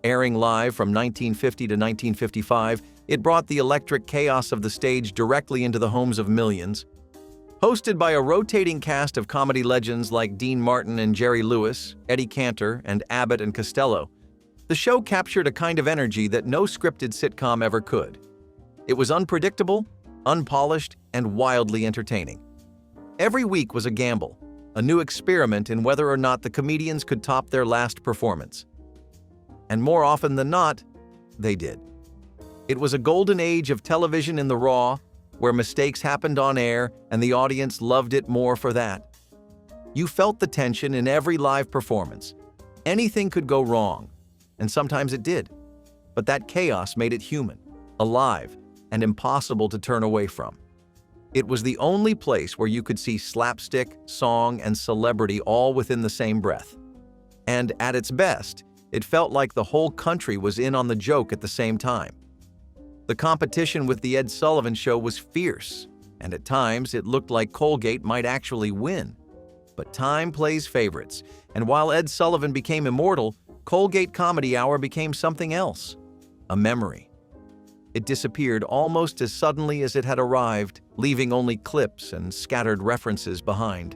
[SPEAKER 1] Airing live from 1950 to 1955, it brought the electric chaos of the stage directly into the homes of millions. Hosted by a rotating cast of comedy legends like Dean Martin and Jerry Lewis, Eddie Cantor, and Abbott and Costello, the show captured a kind of energy that no scripted sitcom ever could. It was unpredictable, unpolished, and wildly entertaining. Every week was a gamble, a new experiment in whether or not the comedians could top their last performance. And more often than not, they did. It was a golden age of television in the raw, where mistakes happened on air and the audience loved it more for that. You felt the tension in every live performance. Anything could go wrong, and sometimes it did. But that chaos made it human, alive, and impossible to turn away from. It was the only place where you could see slapstick, song, and celebrity all within the same breath. And at its best, it felt like the whole country was in on the joke at the same time. The competition with The Ed Sullivan Show was fierce, and at times it looked like Colgate might actually win. But time plays favorites, and while Ed Sullivan became immortal, Colgate Comedy Hour became something else, a memory. It disappeared almost as suddenly as it had arrived, leaving only clips and scattered references behind.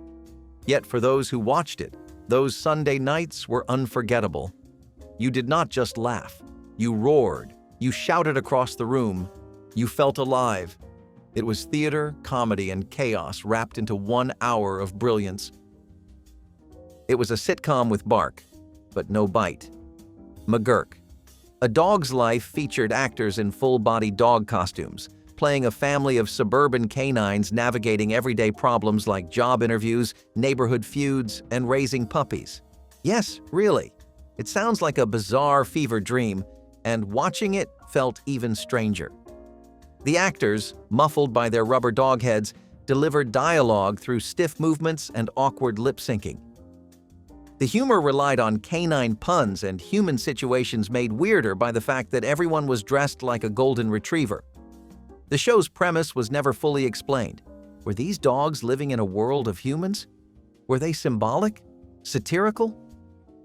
[SPEAKER 1] Yet for those who watched it, those Sunday nights were unforgettable. You did not just laugh, you roared. You shouted across the room. You felt alive. It was theater, comedy, and chaos wrapped into 1 hour of brilliance. It was a sitcom with bark, but no bite. Mgherk. A Dog's Life featured actors in full-body dog costumes, playing a family of suburban canines navigating everyday problems like job interviews, neighborhood feuds, and raising puppies. Yes, really. It sounds like a bizarre fever dream, and watching it felt even stranger. The actors, muffled by their rubber dog heads, delivered dialogue through stiff movements and awkward lip-syncing. The humor relied on canine puns and human situations made weirder by the fact that everyone was dressed like a golden retriever. The show's premise was never fully explained. Were these dogs living in a world of humans? Were they symbolic? Satirical?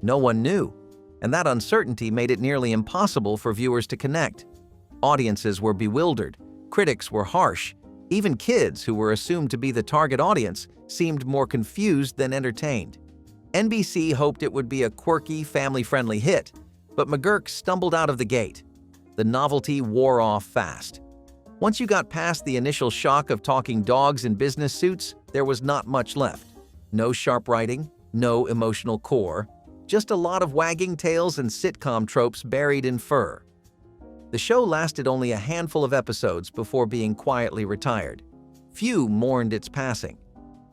[SPEAKER 1] No one knew. And that uncertainty made it nearly impossible for viewers to connect. Audiences were bewildered, critics were harsh, even kids, who were assumed to be the target audience, seemed more confused than entertained. NBC hoped it would be a quirky, family-friendly hit, but Mgherk stumbled out of the gate. The novelty wore off fast. Once you got past the initial shock of talking dogs in business suits, there was not much left. No sharp writing, no emotional core, just a lot of wagging tails and sitcom tropes buried in fur. The show lasted only a handful of episodes before being quietly retired. Few mourned its passing.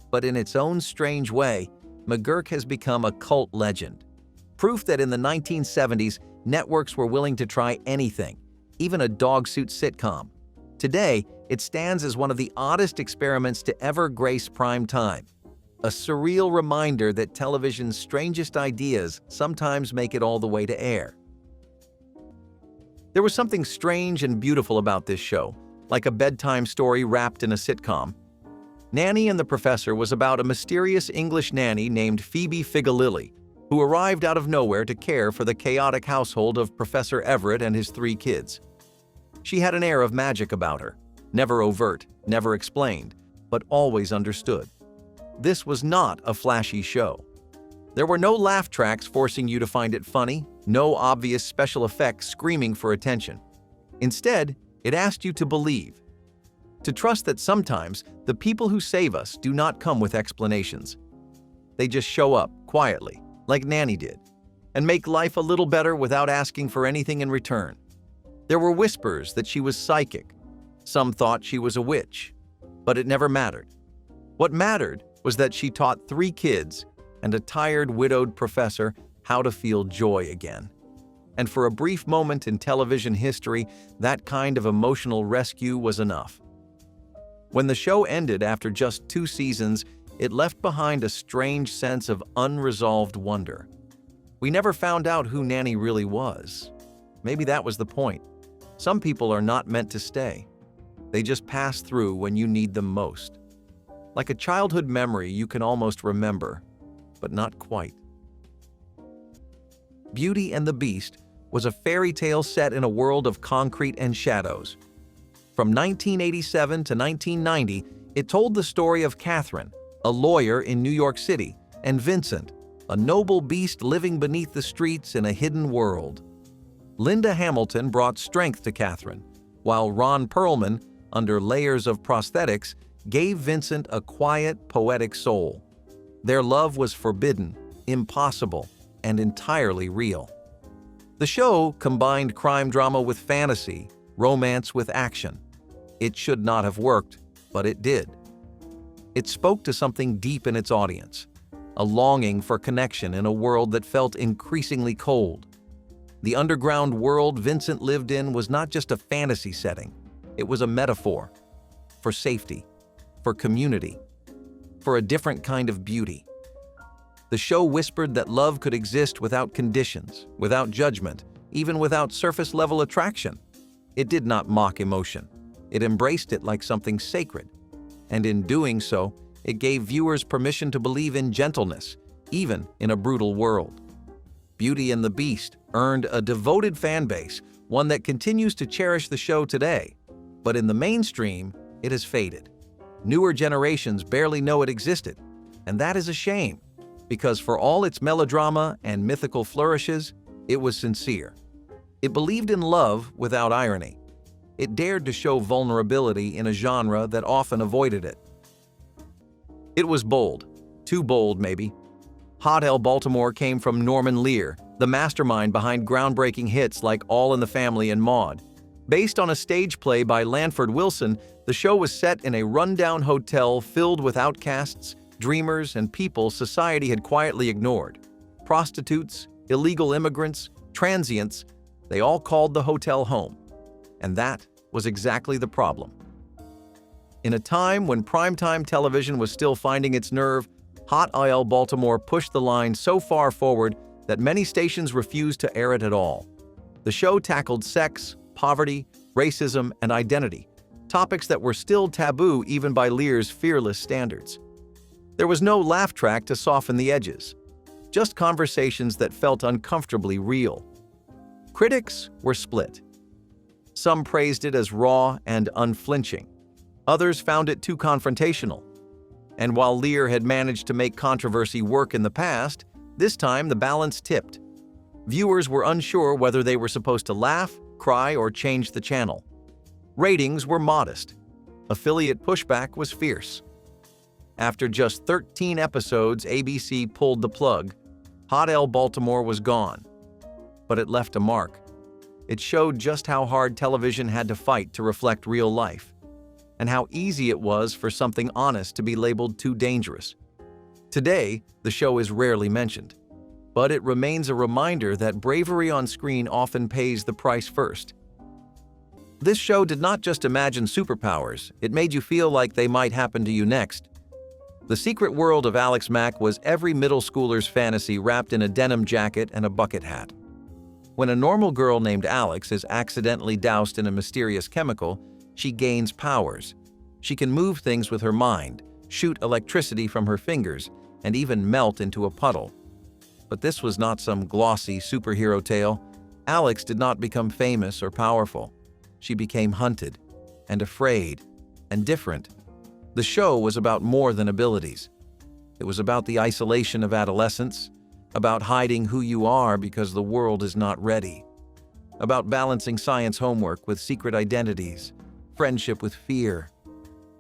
[SPEAKER 1] But in its own strange way, Mgherk has become a cult legend. Proof that in the 1970s, networks were willing to try anything, even a dog suit sitcom. Today, it stands as one of the oddest experiments to ever grace prime time. a surreal reminder that television's strangest ideas sometimes make it all the way to air. There was something strange and beautiful about this show, like a bedtime story wrapped in a sitcom. Nanny and the Professor was about a mysterious English nanny named Phoebe Figalili, who arrived out of nowhere to care for the chaotic household of Professor Everett and his 3 kids. She had an air of magic about her, never overt, never explained, but always understood. This was not a flashy show. There were no laugh tracks forcing you to find it funny, no obvious special effects screaming for attention. Instead, it asked you to believe, to trust that sometimes the people who save us do not come with explanations. They just show up quietly, like Nanny did, and make life a little better without asking for anything in return. There were whispers that she was psychic. Some thought she was a witch, but it never mattered. What mattered was that she taught 3 kids and a tired, widowed professor how to feel joy again. And for a brief moment in television history, that kind of emotional rescue was enough. When the show ended after just 2 seasons, it left behind a strange sense of unresolved wonder. We never found out who Nanny really was. Maybe that was the point. Some people are not meant to stay. They just pass through when you need them most. Like a childhood memory you can almost remember, but not quite. Beauty and the Beast was a fairy tale set in a world of concrete and shadows. From 1987 to 1990, it told the story of Catherine, a lawyer in New York City, and Vincent, a noble beast living beneath the streets in a hidden world. Linda Hamilton brought strength to Catherine, while Ron Perlman, under layers of prosthetics, gave Vincent a quiet, poetic soul. Their love was forbidden, impossible, and entirely real. The show combined crime drama with fantasy, romance with action. It should not have worked, but it did. It spoke to something deep in its audience, a longing for connection in a world that felt increasingly cold. The underground world Vincent lived in was not just a fantasy setting. It was a metaphor for safety, for community, for a different kind of beauty. The show whispered that love could exist without conditions, without judgment, even without surface-level attraction. It did not mock emotion. It embraced it like something sacred. And in doing so, it gave viewers permission to believe in gentleness, even in a brutal world. Beauty and the Beast earned a devoted fan base, one that continues to cherish the show today. But in the mainstream, it has faded. Newer generations barely know it existed, and that is a shame, because for all its melodrama and mythical flourishes, it was sincere. It believed in love without irony. It dared to show vulnerability in a genre that often avoided it. It was bold, too bold maybe. Hot L Baltimore came from Norman Lear, the mastermind behind groundbreaking hits like All in the Family and Maude. Based on a stage play by Lanford Wilson, the show was set in a rundown hotel filled with outcasts, dreamers, and people society had quietly ignored. Prostitutes, illegal immigrants, transients, they all called the hotel home. And that was exactly the problem. In a time when primetime television was still finding its nerve, Hot IL Baltimore pushed the line so far forward that many stations refused to air it at all. The show tackled sex, poverty, racism, and identity, topics that were still taboo even by Lear's fearless standards. There was no laugh track to soften the edges, just conversations that felt uncomfortably real. Critics were split. Some praised it as raw and unflinching. Others found it too confrontational. And while Lear had managed to make controversy work in the past, this time the balance tipped. Viewers were unsure whether they were supposed to laugh, cry, or change the channel. Ratings were modest. Affiliate pushback was fierce. After just 13 episodes, ABC pulled the plug. Hot L Baltimore was gone. But it left a mark. It showed just how hard television had to fight to reflect real life, and how easy it was for something honest to be labeled too dangerous. Today, the show is rarely mentioned, but it remains a reminder that bravery on screen often pays the price first. This show did not just imagine superpowers, it made you feel like they might happen to you next. The secret world of Alex Mack was every middle schooler's fantasy wrapped in a denim jacket and a bucket hat. When a normal girl named Alex is accidentally doused in a mysterious chemical, she gains powers. She can move things with her mind, shoot electricity from her fingers, and even melt into a puddle. But this was not some glossy superhero tale. Alex did not become famous or powerful. She became hunted, and afraid, and different. The show was about more than abilities. It was about the isolation of adolescence, about hiding who you are because the world is not ready, about balancing science homework with secret identities, friendship with fear.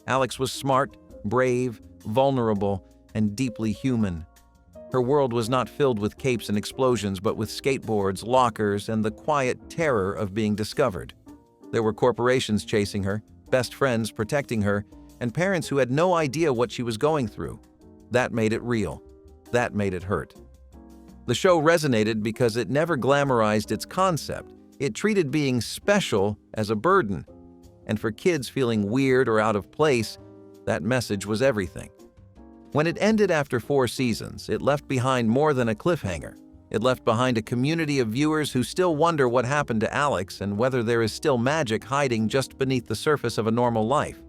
[SPEAKER 1] Alex was smart, brave, vulnerable, and deeply human. Her world was not filled with capes and explosions, but with skateboards, lockers, and the quiet terror of being discovered. There were corporations chasing her, best friends protecting her, and parents who had no idea what she was going through. That made it real. That made it hurt. The show resonated because it never glamorized its concept. It treated being special as a burden. And for kids feeling weird or out of place, that message was everything. When it ended after 4 seasons, it left behind more than a cliffhanger. It left behind a community of viewers who still wonder what happened to Alex and whether there is still magic hiding just beneath the surface of a normal life.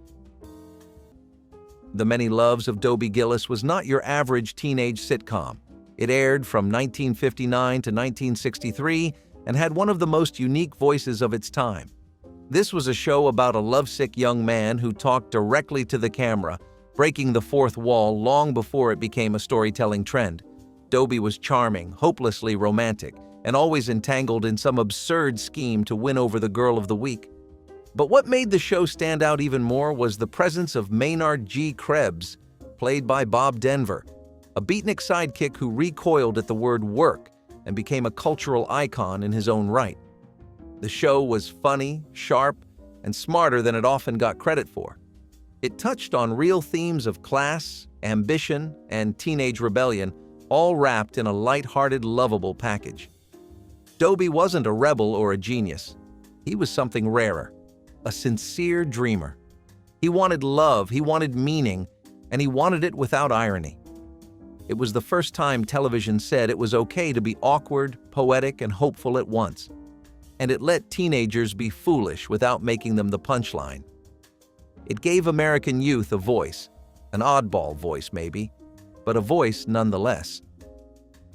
[SPEAKER 1] The Many Loves of Dobby Gillis was not your average teenage sitcom. It aired from 1959 to 1963 and had one of the most unique voices of its time. This was a show about a lovesick young man who talked directly to the camera, breaking the fourth wall long before it became a storytelling trend. Dobby was charming, hopelessly romantic, and always entangled in some absurd scheme to win over the girl of the week. But what made the show stand out even more was the presence of Maynard G. Krebs, played by Bob Denver, a beatnik sidekick who recoiled at the word work and became a cultural icon in his own right. The show was funny, sharp, and smarter than it often got credit for. It touched on real themes of class, ambition, and teenage rebellion, all wrapped in a light-hearted, lovable package. Dobby wasn't a rebel or a genius. He was something rarer, a sincere dreamer. He wanted love, he wanted meaning, and he wanted it without irony. It was the first time television said it was okay to be awkward, poetic, and hopeful at once. And it let teenagers be foolish without making them the punchline. It gave American youth a voice, an oddball voice maybe, but a voice nonetheless.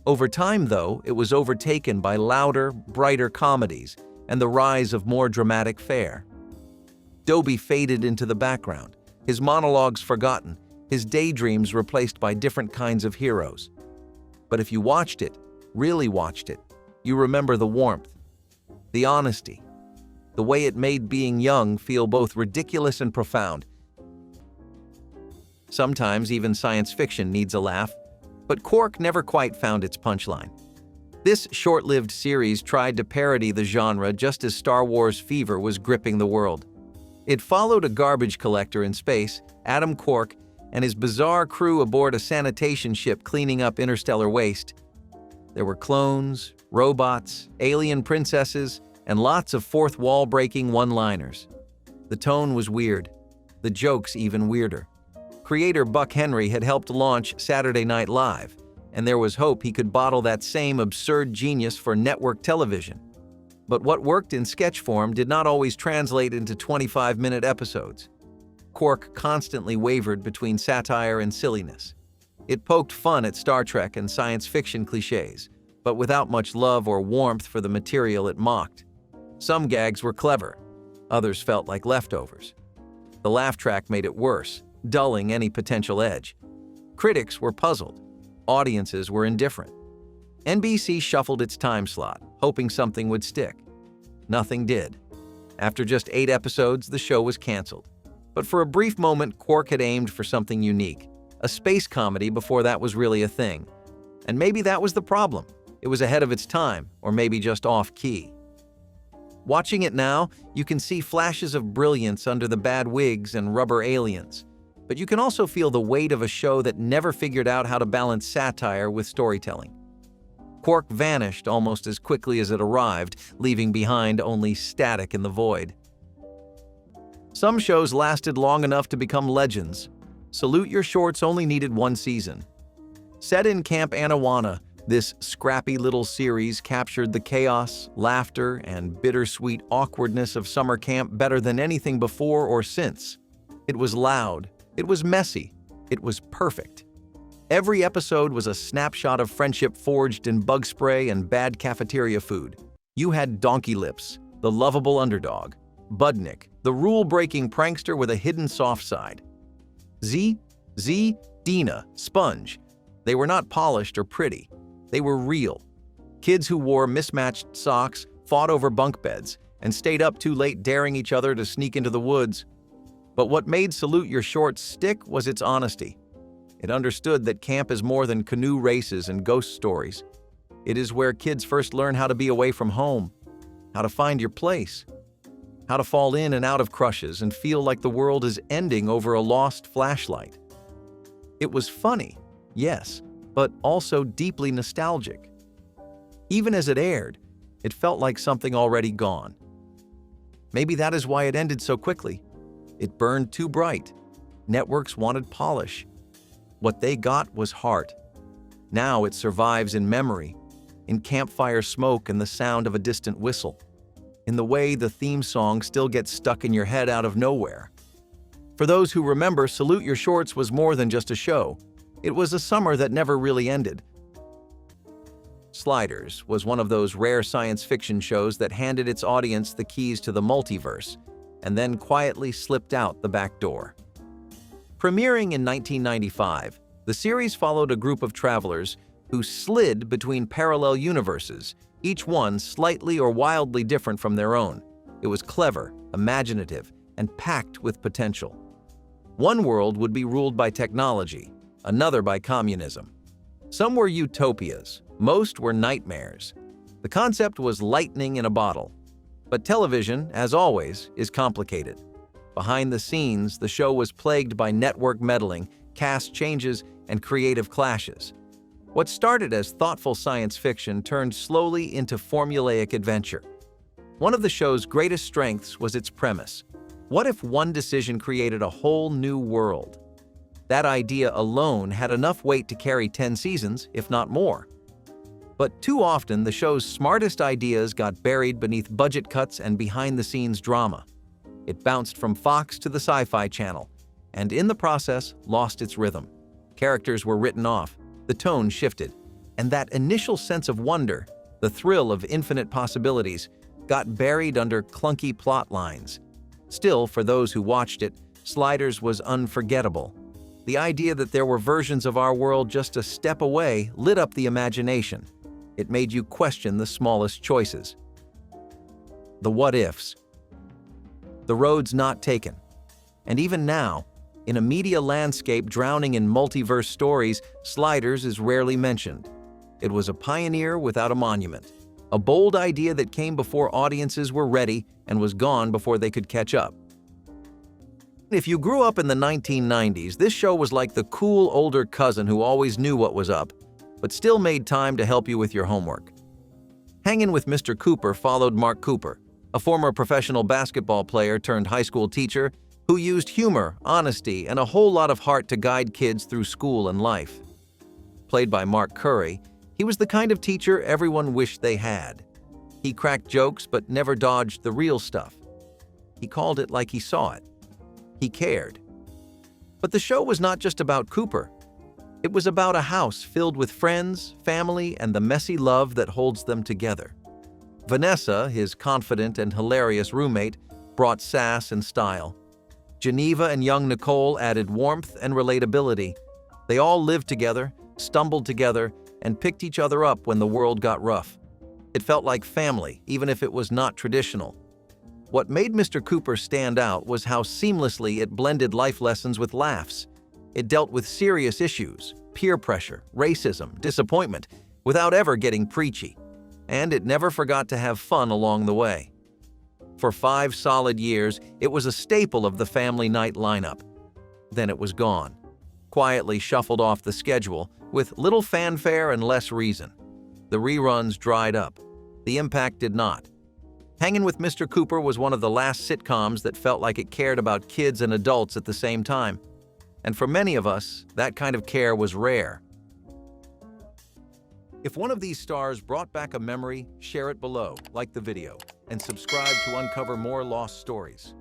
[SPEAKER 1] Over time, though, it was overtaken by louder, brighter comedies and the rise of more dramatic fare. Dobby faded into the background, his monologues forgotten, his daydreams replaced by different kinds of heroes. But if you watched it, really watched it, you remember the warmth, the honesty, the way it made being young feel both ridiculous and profound. Sometimes even science fiction needs a laugh, but Quark never quite found its punchline. This short-lived series tried to parody the genre just as Star Wars fever was gripping the world. It followed a garbage collector in space, Adam Quark, and his bizarre crew aboard a sanitation ship cleaning up interstellar waste. There were clones, robots, alien princesses, and lots of fourth wall-breaking one-liners. The tone was weird, the jokes even weirder. Creator Buck Henry had helped launch Saturday Night Live, and there was hope he could bottle that same absurd genius for network television. But what worked in sketch form did not always translate into 25-minute episodes. Quark constantly wavered between satire and silliness. It poked fun at Star Trek and science fiction cliches, but without much love or warmth for the material it mocked. Some gags were clever, others felt like leftovers. The laugh track made it worse, dulling any potential edge. Critics were puzzled. Audiences were indifferent. NBC shuffled its time slot, hoping something would stick. Nothing did. After just 8 episodes, the show was canceled. But for a brief moment, Quark had aimed for something unique, a space comedy before that was really a thing. And maybe that was the problem. It was ahead of its time, or maybe just off-key. Watching it now, you can see flashes of brilliance under the bad wigs and rubber aliens. But you can also feel the weight of a show that never figured out how to balance satire with storytelling. Quark vanished almost as quickly as it arrived, leaving behind only static in the void. Some shows lasted long enough to become legends. Salute Your Shorts only needed one season. Set in Camp Anawana, this scrappy little series captured the chaos, laughter, and bittersweet awkwardness of summer camp better than anything before or since. It was loud, it was messy, it was perfect. Every episode was a snapshot of friendship forged in bug spray and bad cafeteria food. You had Donkey Lips, the lovable underdog; Budnick, the rule-breaking prankster with a hidden soft side; Dina, Sponge. They were not polished or pretty. They were real. Kids who wore mismatched socks, fought over bunk beds, and stayed up too late daring each other to sneak into the woods. But what made Salute Your Shorts stick was its honesty. It understood that camp is more than canoe races and ghost stories. It is where kids first learn how to be away from home, how to find your place, how to fall in and out of crushes and feel like the world is ending over a lost flashlight. It was funny, yes, but also deeply nostalgic. Even as it aired, it felt like something already gone. Maybe that is why it ended so quickly. It burned too bright. Networks wanted polish. What they got was heart. Now it survives in memory, in campfire smoke and the sound of a distant whistle, in the way the theme song still gets stuck in your head out of nowhere. For those who remember, Salute Your Shorts was more than just a show. It was a summer that never really ended. Sliders was one of those rare science fiction shows that handed its audience the keys to the multiverse and then quietly slipped out the back door. Premiering in 1995, the series followed a group of travelers who slid between parallel universes, each one slightly or wildly different from their own. It was clever, imaginative, and packed with potential. One world would be ruled by technology, another by communism. Some were utopias, most were nightmares. The concept was lightning in a bottle. But television, as always, is complicated. Behind the scenes, the show was plagued by network meddling, cast changes, and creative clashes. What started as thoughtful science fiction turned slowly into formulaic adventure. One of the show's greatest strengths was its premise. What if one decision created a whole new world? That idea alone had enough weight to carry 10 seasons, if not more. But too often, the show's smartest ideas got buried beneath budget cuts and behind-the-scenes drama. It bounced from Fox to the Sci-Fi Channel, and in the process, lost its rhythm. Characters were written off, the tone shifted, and that initial sense of wonder, the thrill of infinite possibilities, got buried under clunky plot lines. Still, for those who watched it, Sliders was unforgettable. The idea that there were versions of our world just a step away lit up the imagination. It made you question the smallest choices. The what-ifs. The roads not taken. And even now, in a media landscape drowning in multiverse stories, Sliders is rarely mentioned. It was a pioneer without a monument. A bold idea that came before audiences were ready and was gone before they could catch up. If you grew up in the 1990s, this show was like the cool older cousin who always knew what was up, but still made time to help you with your homework. Hangin' with Mr. Cooper followed Mark Cooper, a former professional basketball player turned high school teacher who used humor, honesty, and a whole lot of heart to guide kids through school and life. Played by Mark Curry, he was the kind of teacher everyone wished they had. He cracked jokes but never dodged the real stuff. He called it like he saw it. He cared. But the show was not just about Cooper. It was about a house filled with friends, family, and the messy love that holds them together. Vanessa, his confident and hilarious roommate, brought sass and style. Geneva and young Nicole added warmth and relatability. They all lived together, stumbled together, and picked each other up when the world got rough. It felt like family, even if it was not traditional. What made Mr. Cooper stand out was how seamlessly it blended life lessons with laughs. It dealt with serious issues, peer pressure, racism, disappointment, without ever getting preachy. And it never forgot to have fun along the way. For 5 solid years, it was a staple of the family night lineup. Then it was gone, quietly shuffled off the schedule, with little fanfare and less reason. The reruns dried up. The impact did not. Hangin' with Mr. Cooper was one of the last sitcoms that felt like it cared about kids and adults at the same time. And for many of us, that kind of care was rare. If one of these stars brought back a memory, share it below, like the video, and subscribe to uncover more lost stories.